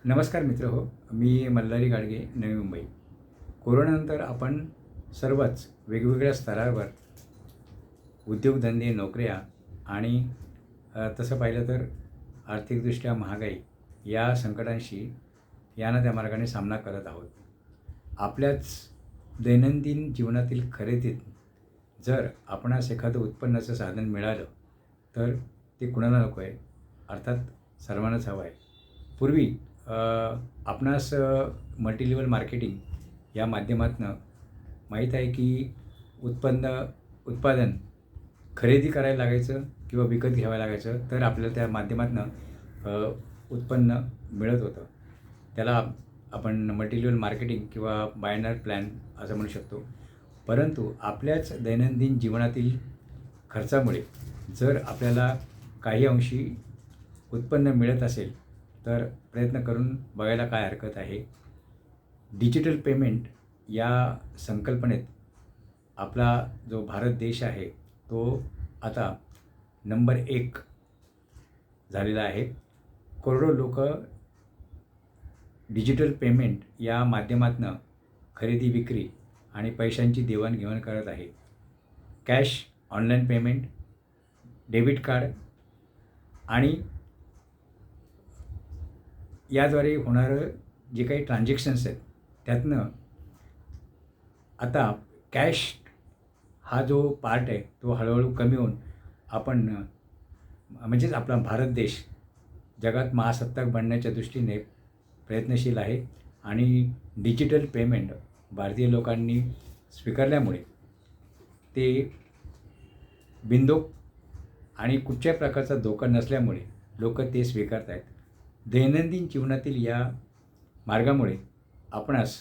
नमस्कार मित्र हो. मी मल्हारी गाडगे, नवी मुंबई. कोरोनानंतर आपण सर्वच वेगवेगळ्या स्तरावर उद्योगधंदे, नोकऱ्या आणि तसं पाहिलं तर आर्थिकदृष्ट्या महागाई या संकटांशी या ना त्या मार्गाने सामना करत आहोत. आपल्याच दैनंदिन जीवनातील खरेदीत जर आपणास एखादं उत्पन्नाचं साधन मिळालं, तर ते कुणाला नको आहे? अर्थात सर्वांनाच हवं आहे. पूर्वी आपणास मल्टीलेव्हल मार्केटिंग या माध्यमातनं माहीत आहे की उत्पादन खरेदी करायला लागायचं किंवा विकत घ्यावं लागायचं, तर आपल्याला त्या माध्यमातनं उत्पन्न मिळत होतं. त्याला आपण मल्टीलेव्हल मार्केटिंग किंवा बायनर प्लॅन असं म्हणू शकतो. परंतु आपल्याच दैनंदिन जीवनातील खर्चामुळे जर आपल्याला काही अंशी उत्पन्न मिळत असेल, तर प्रयत्न करून बघायला काय हरकत आहे. डिजिटल पेमेंट या संकल्पनेत आपला जो भारत देश आहे, तो आता नंबर 1 झालेला आहे. करोडो लोकं डिजिटल पेमेंट या माध्यमातनं खरेदी विक्री आणि पैशांची देवाणघेवाण करत आहे. Cash, online payment, debit card आणि याद्वारे होणारं जे काही ट्रान्झॅक्शन्स आहेत, त्यातनं आता कॅश हा जो पार्ट आहे, तो हळूहळू कमी होऊन आपण म्हणजेच आपला भारत देश जगात महासत्ताक बनण्याच्या दृष्टीने प्रयत्नशील आहे. आणि डिजिटल पेमेंट भारतीय लोकांनी स्वीकारल्यामुळे ते बिनधोक आणि कुठच्याही प्रकारचा धोका नसल्यामुळे लोकं ते स्वीकारत आहेत. दैनंदिन जीवनातील या मार्गामुळे आपणास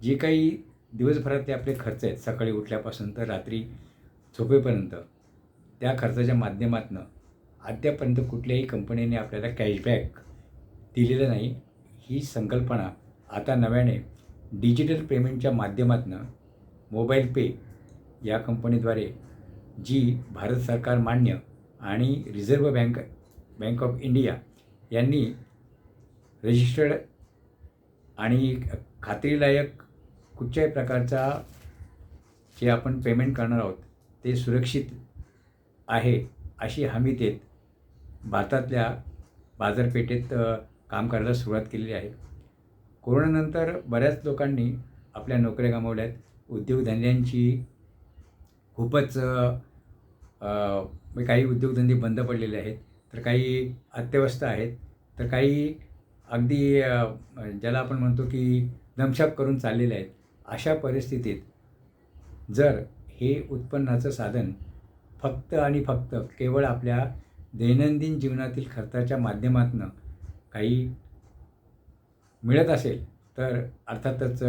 जे काही दिवसभरातले आपले खर्च आहेत, सकाळी उठल्यापासून तर रात्री झोपेपर्यंत, त्या खर्चाच्या माध्यमातनं अद्यापर्यंत कुठल्याही कंपनीने आपल्याला कॅशबॅक दिलेलं नाही. ही संकल्पना आता नव्याने डिजिटल पेमेंटच्या माध्यमातनं मोबाईल पे या कंपनीद्वारे, जी भारत सरकार मान्य आणि रिझर्व्ह बँक ऑफ इंडिया यांनी रजिस्टर्ड आणि खात्रीलायक कुठच्याही प्रकारचा जे आपण पेमेंट करणार आहोत, ते सुरक्षित आहे अशी हमी देत भारतातल्या बाजारपेठेत काम करायला सुरुवात केलेली आहे. कोरोनानंतर बऱ्याच लोकांनी आपल्या नोकऱ्या गमावल्या आहेत. उद्योगधंद्यांची खूपच काही उद्योगधंदे बंद पडलेले आहेत, तर काही अत्यवस्थ आहेत, तर काही अगदी ज्याला आपण म्हणतो की दमछाक करून चाललेले आहेत. अशा परिस्थितीत जर हे उत्पन्नाचं साधन फक्त आणि फक्त केवळ आपल्या दैनंदिन जीवनातील खर्चाच्या माध्यमातून काही मिळत असेल, तर अर्थातच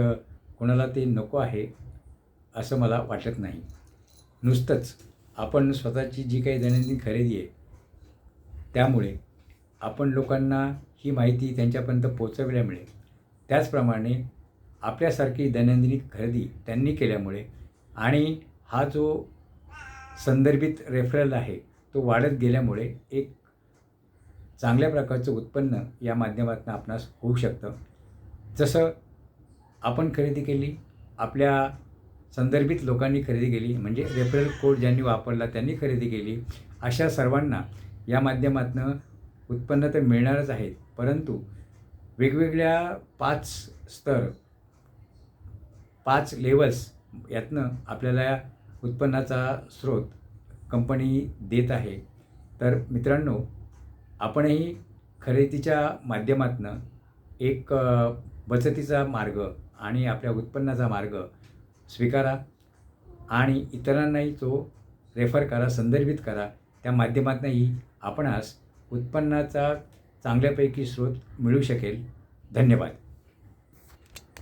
कोणाला ते नको आहे असं मला वाटत नाही. नुसतंच आपण स्वतःची जी काही दैनंदिन खरेदी आहे, त्यामुळे आपण लोकांना ही माहिती त्यांच्यापर्यंत पोहोचवल्यामुळे, त्याचप्रमाणे आपल्यासारखी दैनंदिन खरेदी त्यांनी केल्यामुळे आणि हा जो संदर्भित रेफरल आहे, तो वाढत गेल्यामुळे एक चांगल्या प्रकारचं उत्पन्न या माध्यमातून आपणास होऊ शकतं. जसं आपण खरेदी केली, आपल्या संदर्भित लोकांनी खरेदी केली, म्हणजे रेफरल कोड ज्यांनी वापरला त्यांनी खरेदी केली, अशा सर्वांना या माध्यमातून उत्पन्न तर मिळणारच आहे. परंतु वेगवेगळ्या 5 स्तर, 5 लेव्हल्स यातनं आपल्याला उत्पन्नाचा स्रोत कंपनी देत आहे. तर मित्रांनो, आपणही खरेदीच्या माध्यमातून एक बचतीचा मार्ग आणि आपल्या उत्पन्नाचा मार्ग स्वीकारा आणि इतरांनाही तो रेफर करा, संदर्भित करा. त्या माध्यमातूनही आपणास उत्पन्नाचा चांगल्यापैकी स्रोत मिळू शकेल. धन्यवाद.